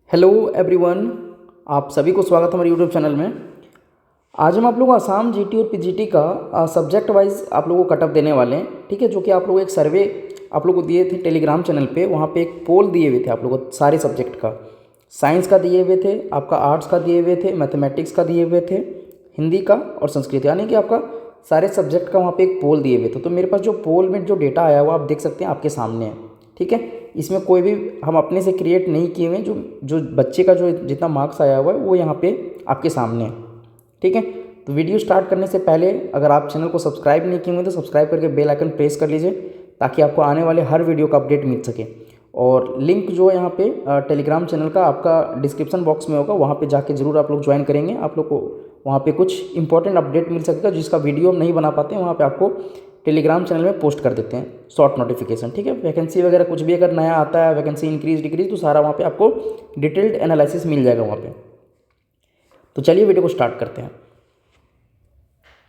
Hello everyone, आप सभी को स्वागत है हमारे यूट्यूब चैनल में। आज हम आप लोगों को आसाम जीटी और पीजीटी का सब्जेक्ट वाइज आप लोगों को कटअप देने वाले हैं, ठीक है। जो कि आप लोग एक सर्वे आप लोगों को दिए थे टेलीग्राम चैनल पे, वहाँ पे एक पोल दिए हुए थे आप लोगों को सारे सब्जेक्ट का। साइंस का दिए हुए थे, आपका आर्ट्स का दिए हुए थे, मैथमेटिक्स का दिए हुए थे, हिंदी का और संस्कृत, यानी कि आपका सारे सब्जेक्ट का वहाँ पे एक पोल दिए हुए थे। तो मेरे पास जो पोल में जो डेटा आया हुआ आप देख सकते हैं आपके सामने है, ठीक है। इसमें कोई भी हम अपने से क्रिएट नहीं किए हुए, जो जो बच्चे का जो जितना मार्क्स आया हुआ है वो यहाँ पे आपके सामने है, ठीक है। तो वीडियो स्टार्ट करने से पहले अगर आप चैनल को सब्सक्राइब नहीं किए हुए तो सब्सक्राइब करके बेल आइकन प्रेस कर लीजिए, ताकि आपको आने वाले हर वीडियो का अपडेट मिल सके। और लिंक जो है यहाँ पे टेलीग्राम चैनल का आपका डिस्क्रिप्शन बॉक्स में होगा, वहाँ पे जाके ज़रूर आप लोग ज्वाइन करेंगे। आप लोग को वहाँ पे कुछ इंपॉर्टेंट अपडेट मिल सकेगा, जिसका वीडियो हम नहीं बना पाते हैं, वहाँ पे आपको टेलीग्राम चैनल में पोस्ट कर देते हैं शॉर्ट नोटिफिकेशन, ठीक है। वैकेंसी वगैरह कुछ भी अगर नया आता है, वैकेंसी इंक्रीज डिक्रीज, तो सारा वहाँ पे आपको डिटेल्ड एनालिसिस मिल जाएगा वहाँ पे। तो चलिए वीडियो को स्टार्ट करते हैं।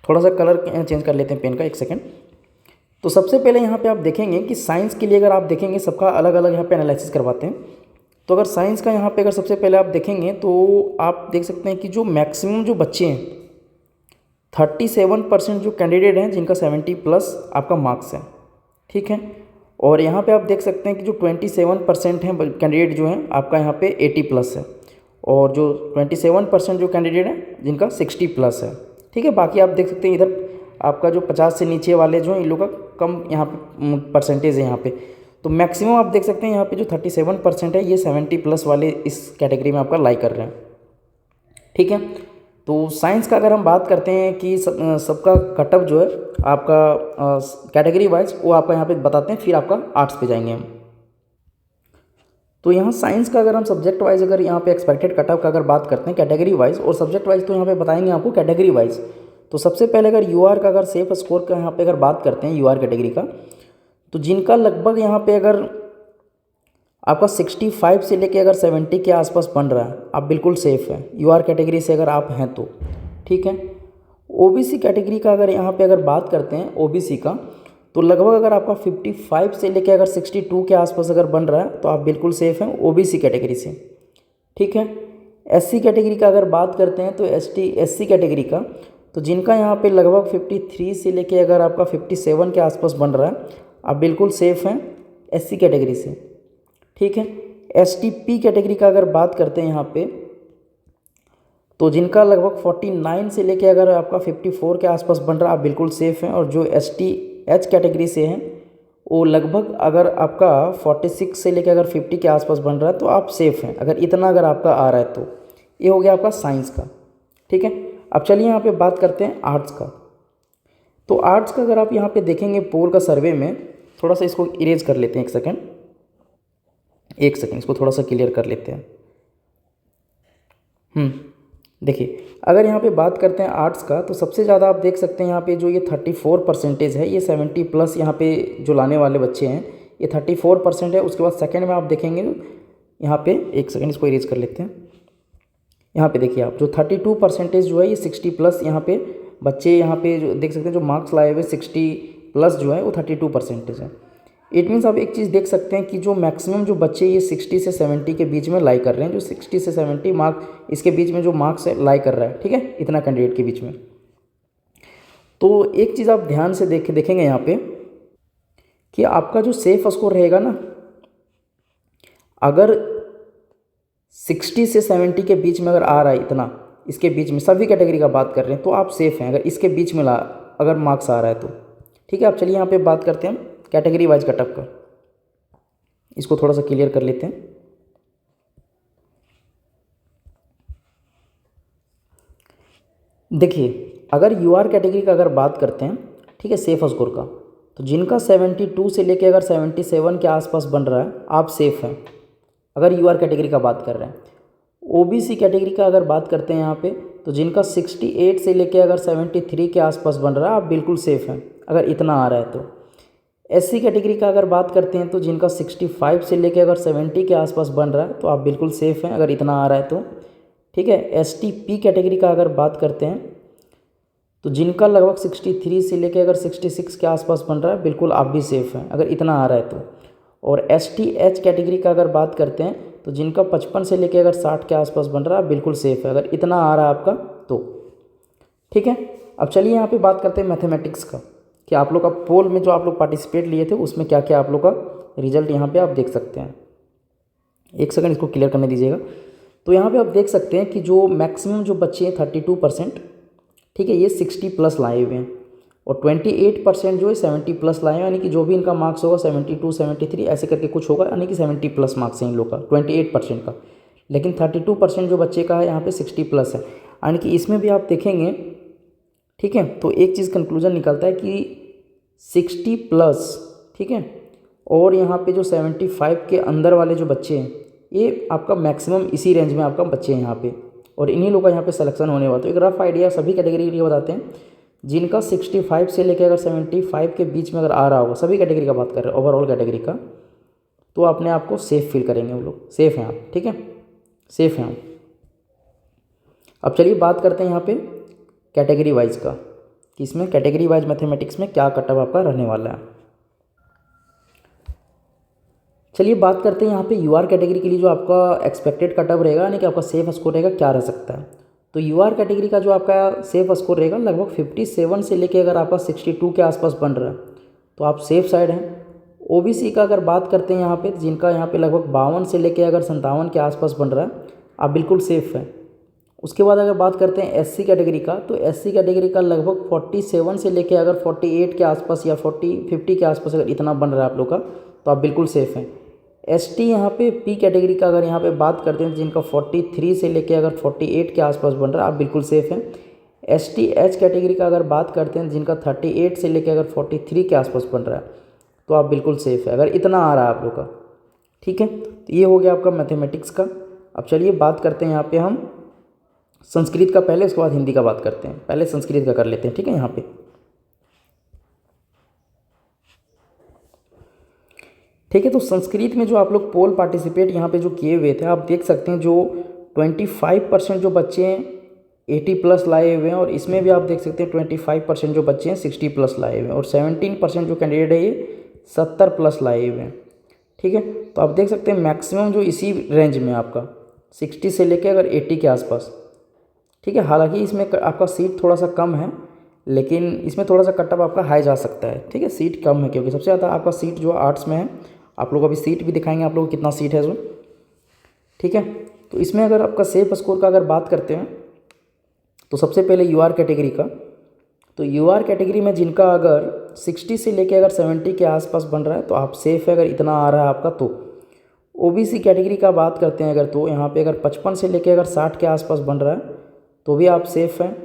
थोड़ा सा कलर चेंज कर लेते हैं पेन का, एक सेकेंड। तो सबसे पहले यहाँ पे आप देखेंगे कि साइंस के लिए अगर आप देखेंगे सबका अलग अलग यहाँ पे एनालिसिस करवाते हैं। तो अगर साइंस का यहाँ पे अगर सबसे पहले आप देखेंगे तो आप देख सकते हैं कि जो मैक्सिमम जो बच्चे हैं 37% जो कैंडिडेट हैं जिनका 70+ आपका मार्क्स है, ठीक है। और यहाँ पे आप देख सकते हैं कि जो 27% हैं कैंडिडेट जो हैं आपका यहाँ पे 80+ है, और जो 27% जो कैंडिडेट हैं जिनका 60+ है, ठीक है। बाकी आप देख सकते हैं इधर आपका जो 50 से नीचे वाले जो हैं इन लोग का कम यहाँ पे परसेंटेज है यहाँ पे। तो मैक्सिमम आप देख सकते हैं यहाँ पे जो 37% है ये 70+ वाले इस कैटेगरी में आपका लाई कर रहे हैं, ठीक है। तो साइंस का अगर हम बात करते हैं कि सबका कटअप जो है आपका कैटेगरी वाइज वो आपका यहाँ पे बताते हैं, फिर आपका आर्ट्स पे जाएंगे हम। तो यहाँ साइंस का अगर हम सब्जेक्ट वाइज अगर यहाँ पे एक्सपेक्टेड कटअप का अगर बात करते हैं कैटेगरी वाइज और सब्जेक्ट वाइज, तो यहाँ पे बताएंगे आपको कैटेगरी वाइज। तो सबसे पहले अगर यूआर का अगर सेफ स्कोर का यहाँ पे अगर बात करते हैं यूआर कैटेगरी का, तो जिनका लगभग यहाँ पे अगर आपका 65 से लेके अगर 70 के आसपास बन रहा है, आप बिल्कुल सेफ़ है यूआर कैटेगरी से अगर आप हैं तो, ठीक है। ओबीसी कैटेगरी का अगर यहाँ पे अगर बात करते हैं ओबीसी का, तो लगभग अगर आपका 55 से लेके अगर 62 के आसपास अगर बन रहा है तो आप बिल्कुल सेफ़ हैं ओबीसी कैटेगरी से, ठीक है। एससी कैटेगरी का अगर बात करते हैं तो एससी कैटेगरी का, तो जिनका यहाँ पे लगभग 53 से लेके अगर आपका 57 के आसपास बन रहा है, आप बिल्कुल सेफ़ हैं एससी कैटेगरी से, ठीक है। एसटीपी कैटेगरी का अगर बात करते हैं यहाँ पे, तो जिनका लगभग 49 से लेके अगर आपका 54 के आसपास बन रहा है, आप बिल्कुल सेफ़ हैं। और जो एसटीएच कैटेगरी से हैं वो लगभग अगर आपका 46 से लेके अगर 50 के आसपास बन रहा है तो आप सेफ़ हैं, अगर इतना अगर आपका आ रहा है तो। ये हो गया आपका साइंस का, ठीक है। अब चलिए यहाँ पे बात करते हैं आर्ट्स का। तो आर्ट्स का अगर आप यहाँ पे देखेंगे पोल का सर्वे में, थोड़ा सा इसको इरेज कर लेते हैं, एक सेकेंड इसको थोड़ा सा क्लियर कर लेते हैं। देखिए अगर यहाँ पे बात करते हैं आर्ट्स का, तो सबसे ज़्यादा आप देख सकते हैं यहाँ पे जो ये 34% है, ये 70+ यहाँ पे जो लाने वाले बच्चे हैं ये 34% है। उसके बाद सेकंड में आप देखेंगे यहाँ पे, एक सेकंड इसको इरेज कर लेते हैं। यहाँ पे देखिए आप जो 32% जो है ये 60+ यहाँ पे बच्चे यहाँ पे जो देख सकते हैं, जो मार्क्स लाए हुए 60+ जो है वो 32% है। इट मीन्स आप एक चीज़ देख सकते हैं कि जो मैक्सिमम जो बच्चे ये 60 से 70 के बीच में लाई कर रहे हैं, जो 60 से 70 मार्क इसके बीच में जो मार्क्स है लाई कर रहा है, ठीक है, इतना कैंडिडेट के बीच में। तो एक चीज़ आप ध्यान से देखेंगे यहाँ पे कि आपका जो सेफ स्कोर रहेगा ना, अगर 60 से 70 के बीच में अगर आ रहा है इतना, इसके बीच में सभी कैटेगरी का बात कर रहे हैं, तो आप सेफ़ हैं अगर इसके बीच में अगर मार्क्स आ रहा है तो, ठीक है। आप चलिए यहाँ पे बात करते हैं कैटेगरी वाइज कटअप का, इसको थोड़ा सा क्लियर कर लेते हैं। देखिए अगर यूआर कैटेगरी का अगर बात करते हैं, ठीक है, सेफ स्कोर का, तो जिनका 72 से लेके अगर 77 के आसपास बन रहा है आप सेफ़ हैं, अगर यूआर कैटेगरी का बात कर रहे हैं। ओबीसी कैटेगरी का अगर बात करते हैं यहाँ पे, तो जिनका 68 से लेके अगर 73 के आसपास बन रहा है आप बिल्कुल सेफ़ हैं, अगर इतना आ रहा है तो। एससी कैटेगरी का अगर बात करते हैं, तो जिनका 65 से लेके अगर 70 के आसपास बन रहा है तो आप बिल्कुल सेफ़ हैं, अगर इतना आ रहा है तो, ठीक है। एसटीपी कैटेगरी का अगर बात करते हैं, तो जिनका लगभग 63 से लेके अगर 66 के आसपास बन रहा है, बिल्कुल आप भी सेफ़ हैं, अगर इतना आ रहा है तो। और एसटीएच कैटेगरी का अगर बात करते हैं, तो जिनका 55 से लेके अगर 60 के आसपास बन रहा है बिल्कुल सेफ़ है, अगर इतना आ रहा है आपका तो। ठीक है, अब चलिए यहाँ पे बात करते हैं मैथमेटिक्स का, कि आप लोग का पोल में जो आप लोग पार्टिसिपेट लिए थे उसमें क्या क्या आप लोग का रिजल्ट यहाँ पे आप देख सकते हैं। एक सेकंड इसको क्लियर करने दीजिएगा। तो यहाँ पे आप देख सकते हैं कि जो मैक्सिमम जो बच्चे हैं 32%, ठीक है, ये 60 प्लस लाए हुए हैं, और 28% जो है 70 प्लस लाए हैं, यानी कि जो भी इनका मार्क्स होगा 72 73 ऐसे करके कुछ होगा, यानी कि 70 प्लस मार्क्स हैं इन लोग का 28% का। लेकिन 32% जो बच्चे का है यहाँ पे 60 प्लस है, यानी कि इसमें भी आप देखेंगे, ठीक है, तो एक चीज़ कंक्लूजन निकलता है कि 60 प्लस, ठीक है, और यहाँ पे जो 75 के अंदर वाले जो बच्चे हैं ये आपका मैक्सिमम इसी रेंज में आपका बच्चे हैं यहाँ पे, और इन्हीं लोग का यहाँ पे सिलेक्शन होने वाला। तो एक रफ आइडिया सभी कैटेगरी के लिए बताते हैं, जिनका 65 से लेकर अगर 75 के बीच में अगर आ रहा होगा, सभी कैटेगरी का बात कर रहे हैं, ओवरऑल कैटेगरी का, तो अपने आप को सेफ़ फील करेंगे वो लोग, सेफ़ हैं आप, ठीक है, सेफ़ हैं आप। अब चलिए बात करते हैं यहाँ पे कैटेगरी वाइज का, कि इसमें कैटेगरी वाइज मैथमेटिक्स में क्या कटअप आपका रहने वाला है। चलिए बात करते हैं यहाँ पे यूआर कैटेगरी के लिए जो आपका एक्सपेक्टेड कटअप रहेगा, यानी कि आपका सेफ स्कोर रहेगा क्या रह सकता है। तो यूआर कैटेगरी का जो आपका सेफ स्कोर रहेगा लगभग 57 से लेके अगर आपका 62 के आसपास बन रहा है तो आप सेफ साइड हैं। ओबीसी का अगर बात करते हैं यहाँ पे, जिनका यहाँ पे लगभग 52 से लेके अगर 57 के आसपास बन रहा है, आप बिल्कुल सेफ़ हैं। उसके बाद अगर बात करते हैं एससी कैटेगरी का, तो एससी कैटेगरी का लगभग 47 से लेके अगर 48 के आसपास या 50 के आसपास अगर इतना बन रहा है आप लोग का, तो आप बिल्कुल सेफ़ हैं। एसटी यहाँ पे पी कैटेगरी का अगर यहाँ पे बात करते हैं, जिनका 43 से लेके अगर 48 के आसपास बन रहा है, आप बिल्कुल सेफ़ हैं। एसटी एच कैटेगरी का अगर बात करते हैं, जिनका 38 से लेके अगर 43 के आसपास बन रहा है, तो आप बिल्कुल सेफ़ है, अगर इतना आ रहा है आप लोग का। ठीक है, तो ये हो गया आपका मैथमेटिक्स का। अब चलिए बात करते हैं यहाँ पे हम संस्कृत का पहले, उसके बाद हिंदी का बात करते हैं। पहले संस्कृत का कर लेते हैं, ठीक है। यहाँ पे ठीक है, तो संस्कृत में जो आप लोग पोल पार्टिसिपेट यहाँ पे जो किए हुए थे, आप देख सकते हैं जो 25% जो बच्चे हैं 80 प्लस लाए हुए हैं, और इसमें भी आप देख सकते हैं 25% जो बच्चे हैं 60 प्लस लाए हुए हैं, और 17% जो कैंडिडेट है ये 70 प्लस लाए हुए हैं। ठीक है, तो आप देख सकते हैं मैक्सिमम जो इसी रेंज में आपका 60 से लेकर अगर 80 के आसपास। ठीक है, हालांकि इसमें आपका सीट थोड़ा सा कम है, लेकिन इसमें थोड़ा सा कटअप आपका हाई जा सकता है। ठीक है, सीट कम है क्योंकि सबसे ज़्यादा आपका सीट जो आर्ट्स में है। आप लोग अभी सीट भी दिखाएंगे आप लोग कितना सीट है जो। ठीक है, तो इसमें अगर आपका सेफ स्कोर का अगर बात करते हैं, तो सबसे पहले यूआर कैटेगरी का, तो यूआर कैटेगरी में जिनका अगर 60 से लेकर अगर 70 के आसपास बन रहा है, तो आप सेफ़ है अगर इतना आ रहा है आपका। तो ओबीसी कैटेगरी का बात करते हैं अगर, तो यहाँ पे अगर 55 से लेकर अगर 60 के आसपास बन रहा है तो भी आप सेफ़ हैं।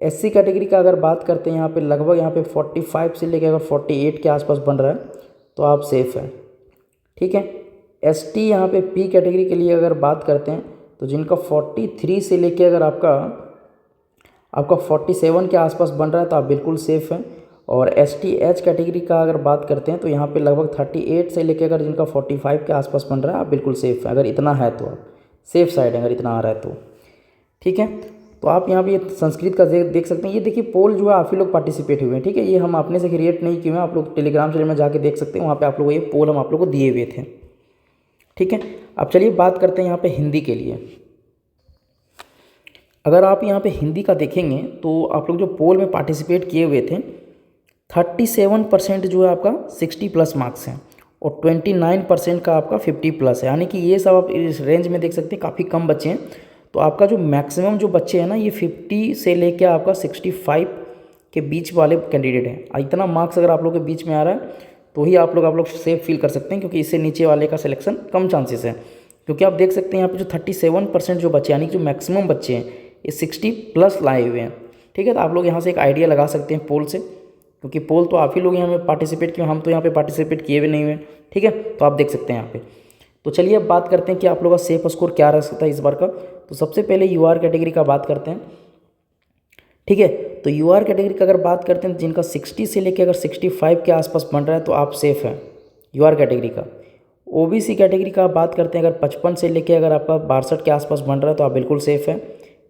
एससी कैटेगरी का अगर बात करते हैं, यहाँ पे लगभग यहाँ पे 45 से लेकर अगर 48 के आसपास बन रहा है तो आप सेफ़ हैं। ठीक है, एसटी यहाँ पे पी कैटेगरी के लिए अगर बात करते हैं, तो जिनका 43 से लेकर अगर आपका 47 के आसपास बन रहा है तो आप बिल्कुल सेफ़ हैं। और एसटी एच कैटेगरी का अगर बात करते हैं, तो यहाँ पे लगभग 38 से लेकर अगर जिनका 45 के आसपास बन रहा है, आप बिल्कुल सेफ़ हैं, अगर इतना है तो आप सेफ़ साइड है, अगर इतना आ रहा है तो। ठीक है, तो आप यहाँ पे संस्कृत का देख सकते हैं। ये देखिए पोल जो है आप ही लोग पार्टिसिपेट हुए हैं। ठीक है, ये हम अपने से क्रिएट नहीं किए हैं, आप लोग टेलीग्राम चैनल में जाके देख सकते हैं, वहाँ पे आप लोग ये पोल हम आप लोग को दिए हुए थे। ठीक है, अब चलिए बात करते हैं यहाँ पे हिंदी के लिए। अगर आप यहाँ पे हिंदी का देखेंगे, तो आप लोग जो पोल में पार्टिसिपेट किए हुए थे 37% जो है आपका 60 प्लस मार्क्स हैं, और 29% का आपका 50 प्लस है, यानी कि ये सब आप इस रेंज में देख सकते हैं, काफ़ी कम बच्चे हैं। तो आपका जो मैक्सिमम जो बच्चे हैं ना, ये 50 से लेकर आपका 65 के बीच वाले कैंडिडेट हैं। इतना मार्क्स अगर आप लोग के बीच में आ रहा है तो ही आप लोग सेफ फील कर सकते हैं, क्योंकि इससे नीचे वाले का सिलेक्शन कम चांसेस है। क्योंकि आप देख सकते हैं यहाँ पे जो 37% जो बच्चे, यानी कि जो मैक्सिमम बच्चे हैं ये 60 प्लस लाए हुए हैं। ठीक है, तो आप लोग यहाँ से एक आइडिया लगा सकते हैं पोल से, क्योंकि पोल तो आप ही लोग यहाँ में पार्टिसिपेट किए, हम तो यहाँ पे पार्टिसिपेट किए हुए नहीं हुए। ठीक है, तो आप देख सकते हैं यहाँ पे। तो चलिए अब बात करते हैं कि आप लोगों का सेफ स्कोर क्या रह सकता है इस बार का। तो सबसे पहले यूआर कैटेगरी का बात करते हैं। ठीक है, तो यूआर कैटेगरी का अगर बात करते हैं, जिनका 60 से लेकर अगर 65 के आसपास बन रहा है तो आप सेफ़ हैं यूआर कैटेगरी का। ओबीसी कैटेगरी का बात करते हैं, अगर 55 से लेकर अगर आपका 62 के आसपास बन रहा है तो आप बिल्कुल सेफ़ हैं।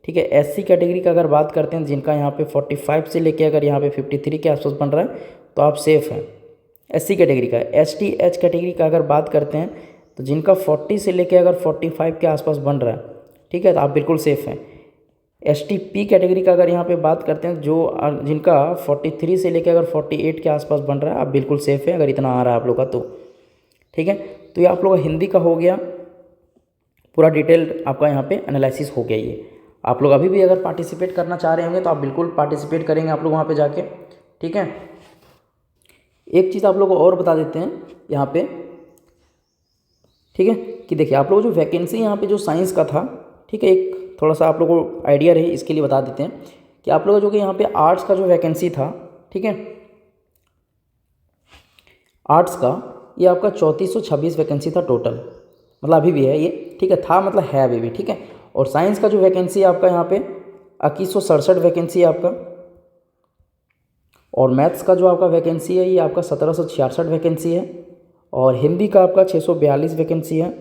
ठीक है, एससी कैटेगरी का अगर बात करते हैं, जिनका यहाँ पे 45 से लेकर अगर यहाँ पे 53 के आसपास बन रहा है तो आप सेफ़ हैं एससी कैटेगरी का। एसटी एच कैटेगरी का अगर बात करते हैं, तो जिनका 40 से लेके अगर 45 के आसपास बन रहा है, ठीक है, तो आप बिल्कुल सेफ़ हैं। STP कैटेगरी का अगर यहाँ पे बात करते हैं, जो जिनका 43 से लेके अगर 48 के आसपास बन रहा है, आप बिल्कुल सेफ़ है अगर इतना आ रहा है आप लोग का तो, ठीक है। तो ये आप लोग का हिंदी का हो गया, पूरा डिटेल्ड आपका यहाँ पे एनालिसिस हो गया। ये आप लोग अभी भी अगर पार्टिसिपेट करना चाह रहे होंगे तो आप बिल्कुल पार्टिसिपेट करेंगे आप लोग वहाँ पे जाके, ठीक है। एक चीज़ आप लोग को और बता देते हैं यहाँ पे, ठीक है, कि देखिए आप लोग जो वैकेंसी यहाँ पे जो साइंस का था, ठीक है, एक थोड़ा सा आप लोग को आइडिया रहे इसके लिए बता देते हैं कि आप लोग जो कि यहाँ पे आर्ट्स का जो वैकेंसी था, ठीक है, आर्ट्स का ये आपका 3426 वैकेंसी था टोटल, मतलब अभी भी है ये, ठीक है, था मतलब है अभी भी, ठीक है। और साइंस का जो वैकेंसी है आपका यहाँ पे 2167 वैकेंसी है आपका, और मैथ्स का जो आपका वैकेंसी है ये आपका 1766 वैकेंसी है, और हिंदी का आपका 642 वैकेंसी है,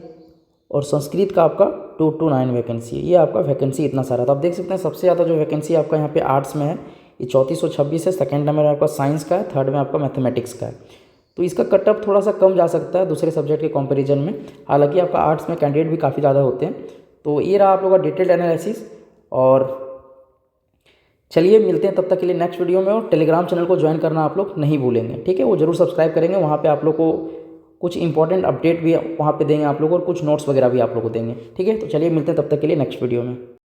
और संस्कृत का आपका 229 वैकेंसी है। ये आपका वैकेंसी इतना सारा, तो आप देख सकते हैं सबसे ज़्यादा जो वैकेंसी आपका यहाँ पे आर्ट्स में है ये 3426 है, सेकेंड नंबर आपका साइंस का है, थर्ड में आपका मैथमेटिक्स का है। तो इसका कट ऑफ थोड़ा सा कम जा सकता है दूसरे सब्जेक्ट के कंपैरिजन में, हालांकि आपका आर्ट्स में कैंडिडेट भी काफ़ी ज़्यादा होते हैं। तो ये रहा आप लोगों का डिटेल्ड एनालिसिस, और चलिए मिलते हैं तब तक के लिए नेक्स्ट वीडियो में। और टेलीग्राम चैनल को ज्वाइन करना आप लोग नहीं भूलेंगे, ठीक है, वो जरूर सब्सक्राइब करेंगे। वहाँ पे आप लोग को कुछ इंपॉर्टेंट अपडेट भी वहाँ पे देंगे आप लोग, और कुछ नोट्स वगैरह भी आप लोग को देंगे, ठीक है। तो चलिए मिलते हैं तब तक के लिए नेक्स्ट वीडियो में।